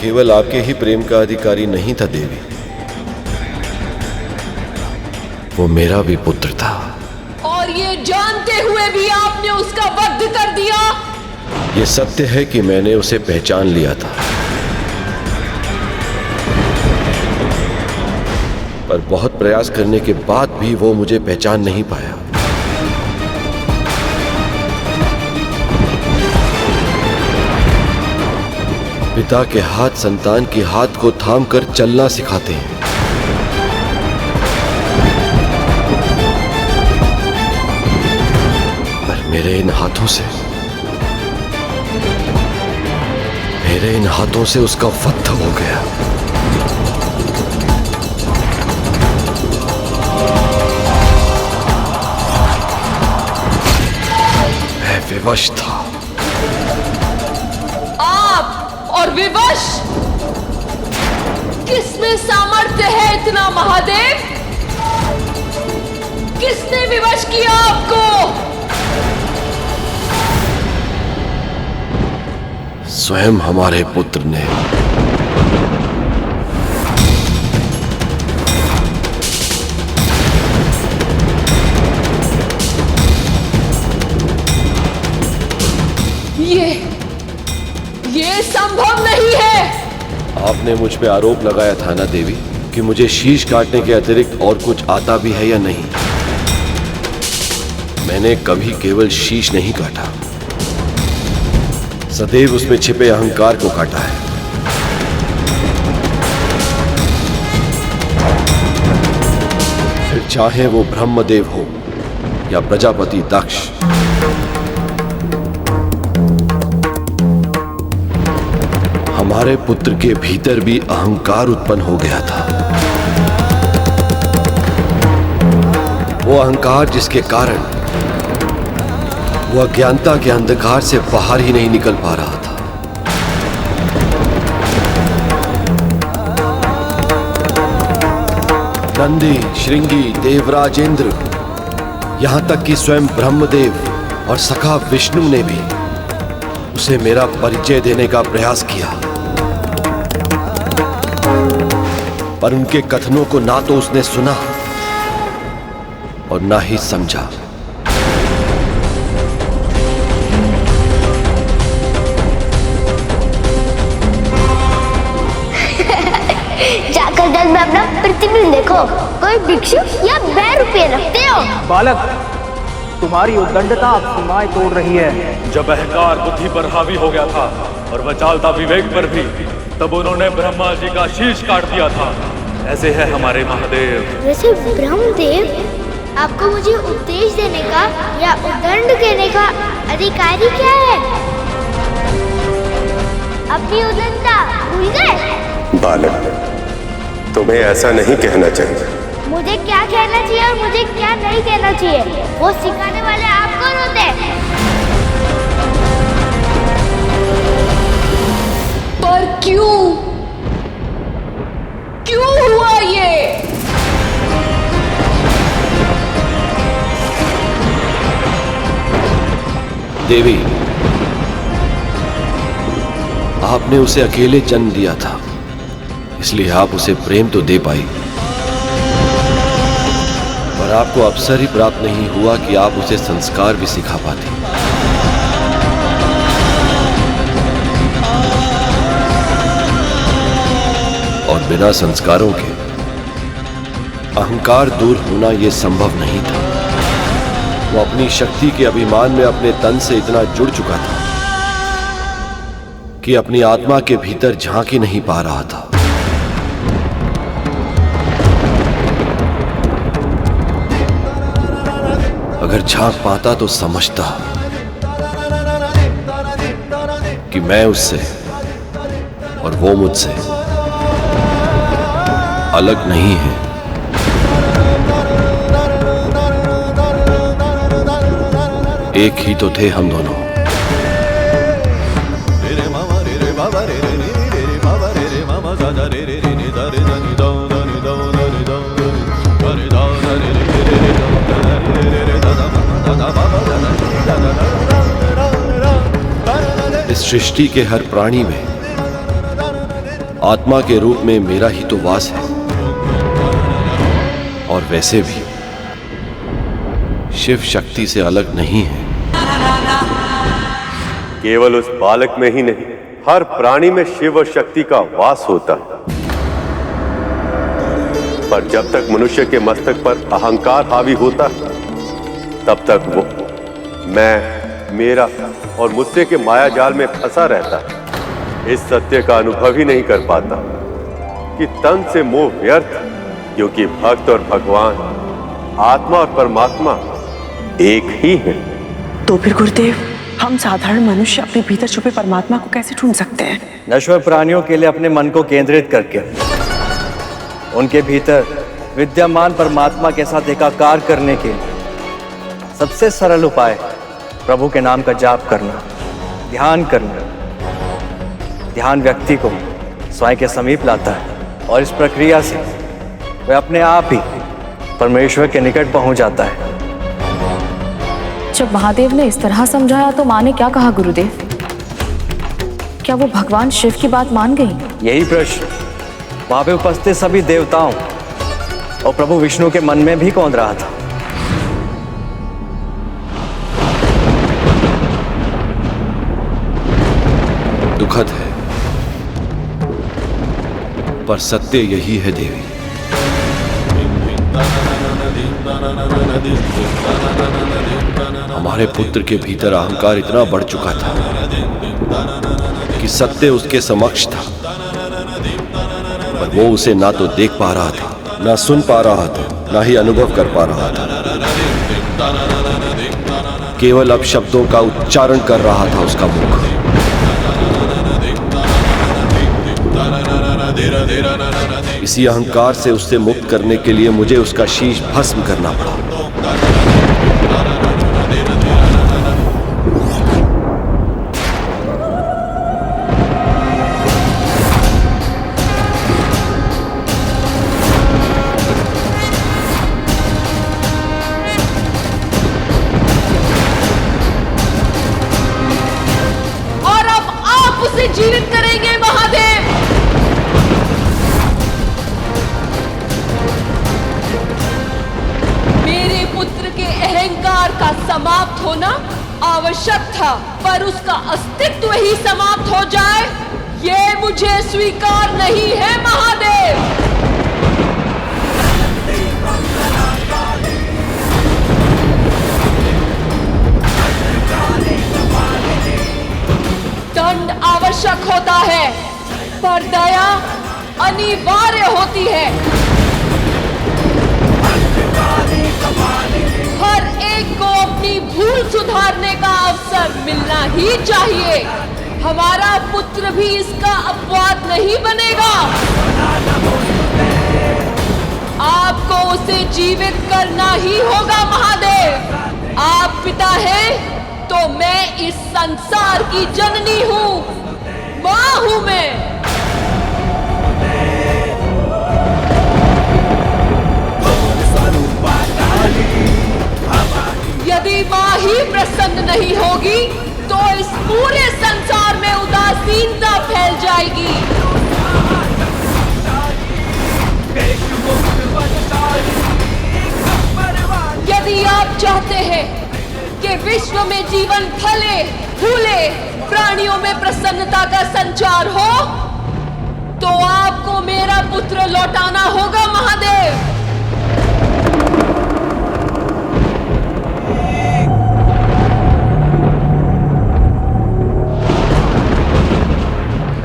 केवल आपके ही प्रेम का अधिकारी नहीं था देवी, वो मेरा भी पुत्र था। और ये जानते हुए भी आपने उसका वध कर दिया। ये सत्य है कि मैंने उसे पहचान लिया था, पर बहुत प्रयास करने के बाद भी वो मुझे पहचान नहीं पाया। पिता के हाथ संतान के हाथ को थाम कर चलना सिखाते हैं, पर मेरे इन हाथों से उसका वध हो गया। मैं विवश था। आप और विवश? किसमें सामर्थ्य है इतना महादेव? किसने विवश किया आपको? स्वयं हमारे पुत्र ने। ये संभव नहीं है। आपने मुझ पे आरोप लगाया था ना देवी कि मुझे शीश काटने के अतिरिक्त और कुछ आता भी है या नहीं। मैंने कभी केवल शीश नहीं काटा, सदैव उसमें छिपे अहंकार को काटा है। फिर चाहे वो ब्रह्मदेव हो या प्रजापति दक्ष, हमारे पुत्र के भीतर भी अहंकार उत्पन्न हो गया था। वो अहंकार जिसके कारण वो अज्ञानता के अंधकार से बाहर ही नहीं निकल पा रहा था। नंदी, श्रृंगी, देवराज इंद्र, यहां तक कि स्वयं ब्रह्मदेव और सखा विष्णु ने भी उसे मेरा परिचय देने का प्रयास किया, पर उनके कथनों को ना तो उसने सुना और ना ही समझा। जाकर जल में अपना प्रतिबिंब देखो। कोई भिक्षु या 2 रुपये रखते हो? बालक, तुम्हारी उद्दंडता अब सीमाएं तोड़ रही है। जब अहंकार बुद्धि पर हावी हो गया था और वह चालता विवेक पर भी, तब उन्होंने ब्रह्मा जी का शीश काट दिया था। ऐसे है हमारे महादेव। वैसे ब्रह्मदेव, आपको मुझे उपदेश देने का या उद्दंड देने का अधिकारी क्या है? अपनी उद्दंडता भूल गए? बालक, तुम्हें ऐसा नहीं कहना चाहिए। मुझे क्या कहना चाहिए और मुझे क्या नहीं कहना चाहिए, वो सिखाने वाले आप कौन होते हैं? पर क्यों हुआ ये? देवी, आपने उसे अकेले जन्म दिया था, इसलिए आप उसे प्रेम तो दे पाई, पर आपको अवसर ही प्राप्त नहीं हुआ कि आप उसे संस्कार भी सिखा पाते। और बिना संस्कारों के अहंकार दूर होना यह संभव नहीं था। वो अपनी शक्ति के अभिमान में अपने तन से इतना जुड़ चुका था कि अपनी आत्मा के भीतर झांक ही नहीं पा रहा था। अगर झांक पाता तो समझता कि मैं उससे और वो मुझसे अलग नहीं है। एक ही तो थे हम दोनों। इस सृष्टि के हर प्राणी में आत्मा के रूप में मेरा ही तो वास है। और वैसे भी शिव शक्ति से अलग नहीं है। केवल उस बालक में ही नहीं, हर प्राणी में शिव और शक्ति का वास होता है। पर जब तक मनुष्य के मस्तक पर अहंकार हावी होता है, तब तक वो मैं, मेरा और मुझसे के माया जाल में फंसा रहता है। इस सत्य का अनुभव ही नहीं कर पाता कि तन से मोह व्यर्थ, क्योंकि भक्त और भगवान, आत्मा और परमात्मा एक ही है। तो फिर गुरुदेव, हम साधारण मनुष्य अपने भीतर छुपे परमात्मा को कैसे ढूंढ सकते हैं? नश्वर प्राणियों के लिए अपने मन को केंद्रित करके उनके भीतर विद्यमान परमात्मा के साथ एकाकार करने के लिए सबसे सरल उपाय प्रभु के नाम का जाप करना, ध्यान करना। ध्यान व्यक्ति को स्वयं के समीप लाता है और इस प्रक्रिया से वह अपने आप ही परमेश्वर के निकट पहुंच जाता है। जब महादेव ने इस तरह समझाया तो माँ ने क्या कहा गुरुदेव? क्या वो भगवान शिव की बात मान गई? यही प्रश्न वहां पे उपस्थित सभी देवताओं और प्रभु विष्णु के मन में भी कौंध रहा था। दुखद है, पर सत्य यही है देवी। हमारे पुत्र के भीतर अहंकार इतना बढ़ चुका था कि सत्य उसके समक्ष था, पर वो उसे ना तो देख पा रहा था, ना सुन पा रहा था, ना ही अनुभव कर पा रहा था। केवल अब शब्दों का उच्चारण कर रहा था उसका मुख। इसी अहंकार से उससे मुक्त करने के लिए मुझे उसका शीश भस्म करना पड़ा। और अब आप उसे जीवित करेंगे महादेव। अहंकार का समाप्त होना आवश्यक था, पर उसका अस्तित्व ही समाप्त हो जाए, ये मुझे स्वीकार नहीं है महादेव। दंड आवश्यक होता है, पर दया अनिवार्य होती है। हर एक को अपनी भूल सुधारने का अवसर मिलना ही चाहिए। हमारा पुत्र भी इसका अपवाद नहीं बनेगा। आपको उसे जीवित करना ही होगा महादेव। आप पिता हैं, तो मैं इस संसार की जननी हूँ, माँ हूँ मैं। यदि माँ ही प्रसन्न नहीं होगी, तो इस पूरे संसार में उदासीनता फैल जाएगी। यदि आप चाहते हैं कि विश्व में जीवन फले फूले, प्राणियों में प्रसन्नता का संचार हो, तो आपको मेरा पुत्र लौटाना होगा महादेव।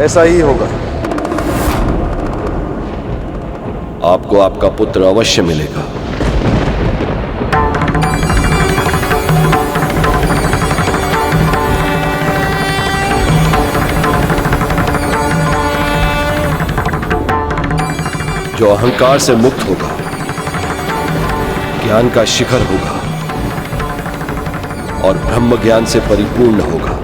ऐसा ही होगा। आपको आपका पुत्र अवश्य मिलेगा। जो अहंकार से मुक्त होगा, ज्ञान का शिखर होगा और ब्रह्म ज्ञान से परिपूर्ण होगा।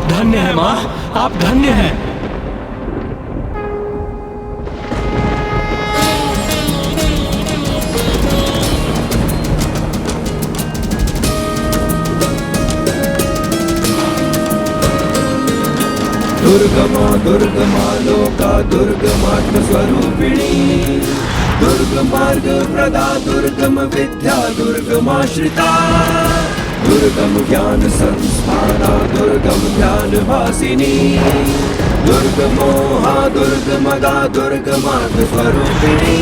धन्य है माँ, आप धन्य हैं। दुर्गमा दुर्गमा लोका दुर्गमात्म स्वरूपिणी, दुर्गमार्ग प्रदा दुर्गम विद्या दुर्गमाश्रिता, दुर्गम ज्ञान संस्थाना दुर्गम ज्ञान वासिनी, दुर्गमोहा दुर्गमदा दुर्गमार्ग स्वरूपिणी,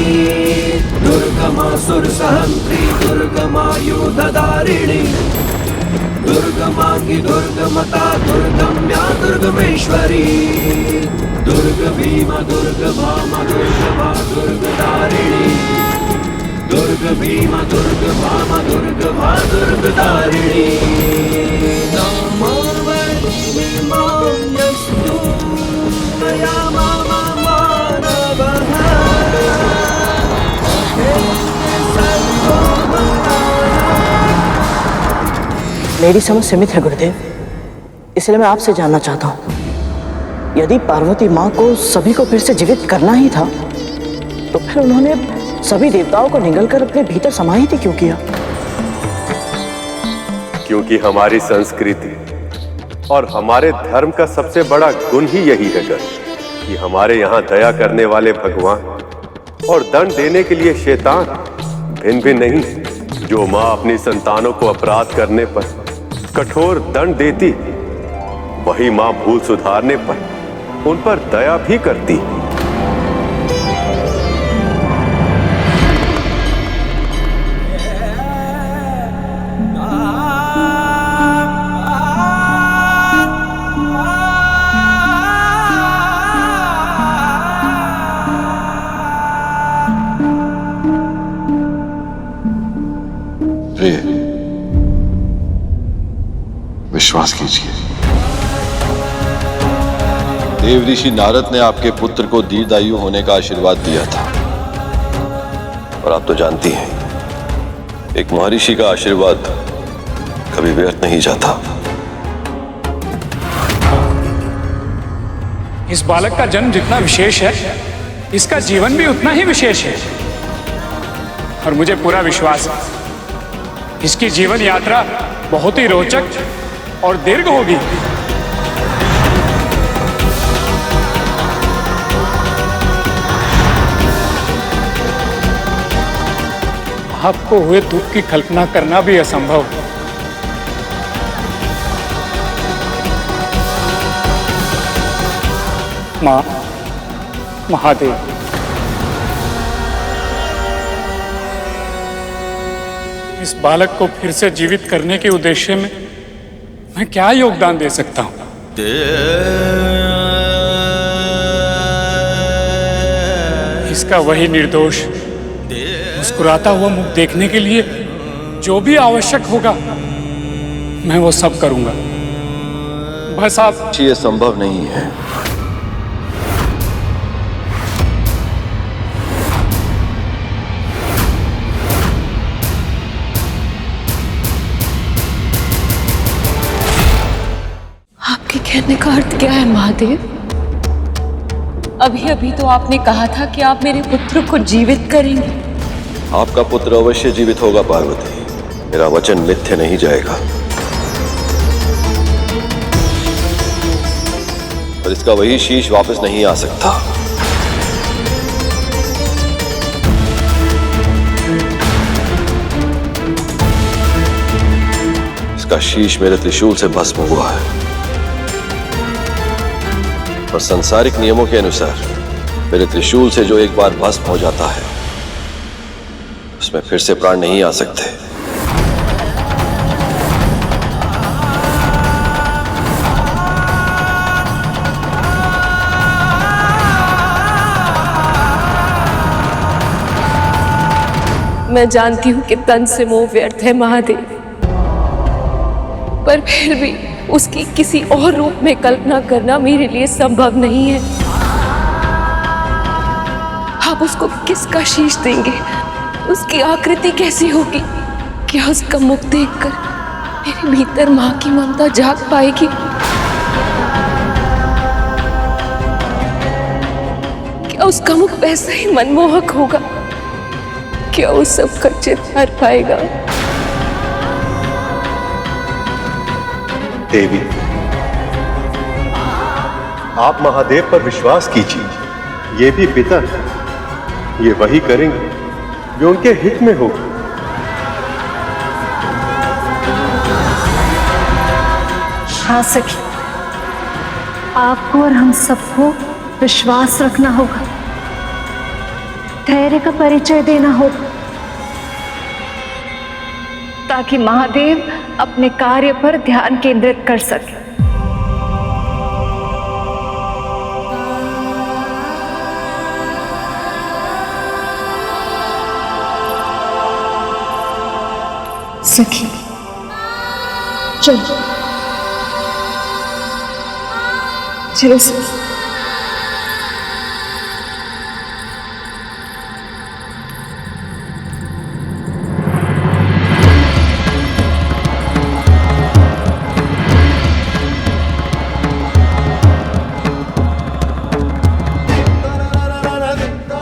दुर्गमा सुर सहंत्री दुर्गमायुधधारिणी, दुर्गमांगी दुर्गमता दुर्गम्या दुर्गमेश्वरी, दुर्ग भीमा दुर्गभामा दुर्गभा दुर्गधारिणी, दुर्ग भीमा दुर्गभामा दुर्गभा दुर्गधारिणी, नमो वैष्णवी मान्यस्तु मया मामा मानवः, मेरी समझ सीमित है गुरुदेव, इसलिए मैं आपसे जानना चाहता हूँ, यदि पार्वती माँ को सभी को फिर से जीवित करना ही था तो फिर उन्होंने सभी देवताओं को निगलकर अपने भीतर समाहित क्यों किया? क्योंकि हमारी संस्कृति और हमारे धर्म का सबसे बड़ा गुण ही यही है कि हमारे यहाँ दया करने वाले भगवान और दंड देने के लिए शैतान भिन्न भिन्न नहीं। जो माँ अपनी संतानों को अपराध करने पर कठोर दंड देती, वही माँ भूल सुधारने पर उन पर दया भी करती। विश्वास कीजिए, देव ऋषि नारद ने आपके पुत्र को दीर्घायु होने का आशीर्वाद दिया था, और आप तो जानती हैं, एक महर्षि का आशीर्वाद कभी व्यर्थ नहीं जाता। इस बालक का जन्म जितना विशेष है, इसका जीवन भी उतना ही विशेष है, और मुझे पूरा विश्वास है इसकी जीवन यात्रा बहुत ही रोचक और दीर्घ होगी। आपको हुए दुख की कल्पना करना भी असंभव है। मां, महादेव, इस बालक को फिर से जीवित करने के उद्देश्य में मैं क्या योगदान दे सकता हूं? इसका वही निर्दोष मुस्कुराता हुआ मुख देखने के लिए जो भी आवश्यक होगा मैं वो सब करूंगा। बस आप। ये संभव नहीं है। आपके कहने का अर्थ क्या है महादेव? अभी अभी तो आपने कहा था कि आप मेरे पुत्र को जीवित करेंगे। आपका पुत्र अवश्य जीवित होगा पार्वती, मेरा वचन मिथ्य नहीं जाएगा। पर इसका वही शीश वापस नहीं आ सकता। इसका शीश मेरे त्रिशूल से भस्म हुआ है, और सांसारिक नियमों के अनुसार मेरे त्रिशूल से जो एक बार भस्म हो जाता है उसमें फिर से प्राण नहीं आ सकते। मैं जानती हूं कि तन से मोह व्यर्थ है महादेव, पर फिर भी उसकी किसी और रूप में कल्पना करना मेरे लिए संभव नहीं है। आप उसको किसका शीश देंगे? उसकी आकृति कैसी होगी? क्या उसका मुख देखकर मेरे भीतर मां की ममता जाग पाएगी? उसका मुख वैसा ही मनमोहक होगा? क्या वो सब का चित हार पाएगा? देवी, आप महादेव पर विश्वास कीजिए। ये भी पिता, ये वही करेंगे जो उनके हित में होगा। हाँ सखी, आपको और हम सबको विश्वास रखना होगा, धैर्य का परिचय देना होगा, ताकि महादेव अपने कार्य पर ध्यान केंद्रित कर सके। सखी चलो चलो सखी।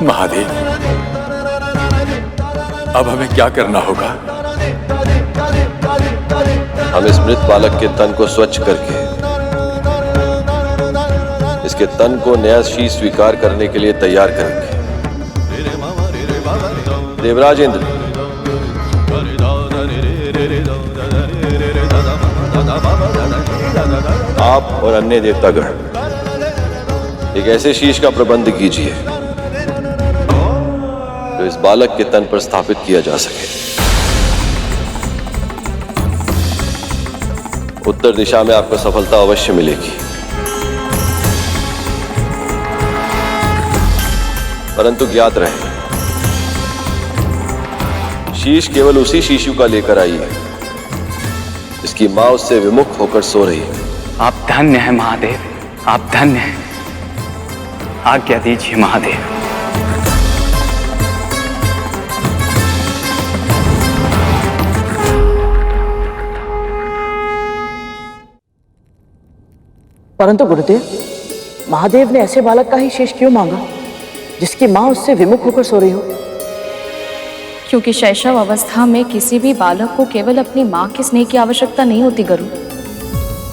महादेव, अब हमें क्या करना होगा? हम इस मृत बालक के तन को स्वच्छ करके इसके तन को नया शीश स्वीकार करने के लिए तैयार करेंगे। देवराज इंद्र, आप और अन्य देवतागण एक ऐसे शीश का प्रबंध कीजिए जो इस बालक के तन पर स्थापित किया जा सके। उत्तर दिशा में आपको सफलता अवश्य मिलेगी, परंतु ज्ञात रहे शीश केवल उसी शिशु का लेकर आइए जिसकी मां उससे विमुख होकर सो रही है। आप धन्य हैं महादेव, आप धन्य हैं। आज्ञा दीजिए महादेव। परंतु गुरुदेव, महादेव ने ऐसे बालक का ही शेष क्यों मांगा जिसकी मां उससे विमुख होकर सो रही हो? क्योंकि शैशव अवस्था में किसी भी बालक को केवल अपनी मां के स्नेह की आवश्यकता नहीं होती गुरु।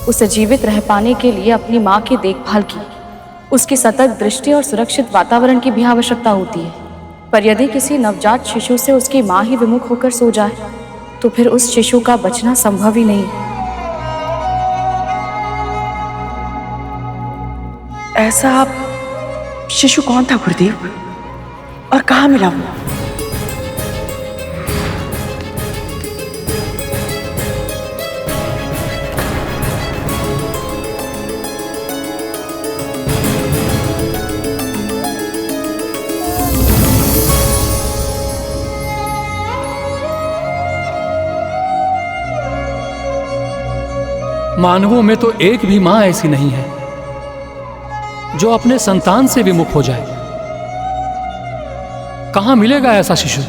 उसे जीवित रह पाने के लिए अपनी मां की देखभाल की, उसकी सतत दृष्टि और सुरक्षित वातावरण की भी आवश्यकता होती है। पर यदि किसी नवजात शिशु से उसकी मां ही विमुख होकर सो जाए तो फिर उस शिशु का बचना संभव ही नहीं। ऐसा शिशु कौन था गुरुदेव, और कहाँ मिला वो? मानवों में तो एक भी मां ऐसी नहीं है जो अपने संतान से विमुख हो जाए। कहां मिलेगा ऐसा शिशु?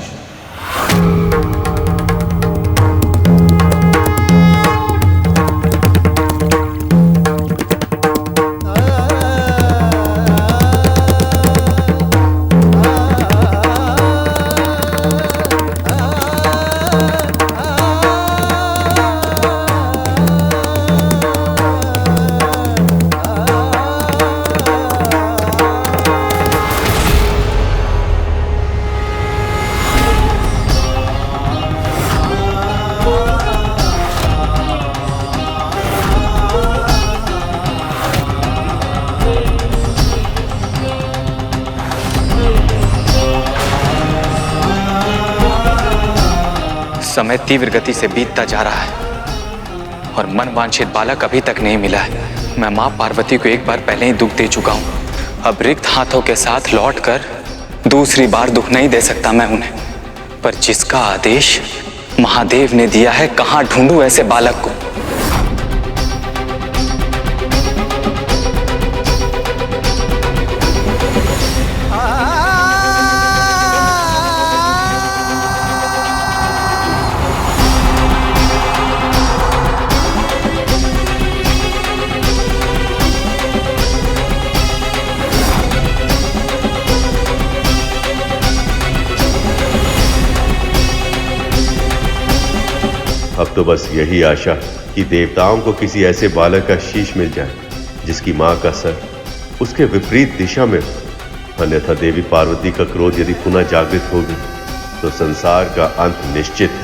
समय तीव्र गति से बीतता जा रहा है और मनवांछित बालक अभी तक नहीं मिला है। मैं मां पार्वती को एक बार पहले ही दुख दे चुका हूं। अब रिक्त हाथों के साथ लौटकर दूसरी बार दुख नहीं दे सकता मैं उन्हें। पर जिसका आदेश महादेव ने दिया है, कहां ढूंढूं ऐसे बालक को? अब तो बस यही आशा कि देवताओं को किसी ऐसे बालक का शीश मिल जाए जिसकी मां का सर उसके विपरीत दिशा में हो। अन्यथा देवी पार्वती का क्रोध यदि पुनः जागृत होगी तो संसार का अंत निश्चित है।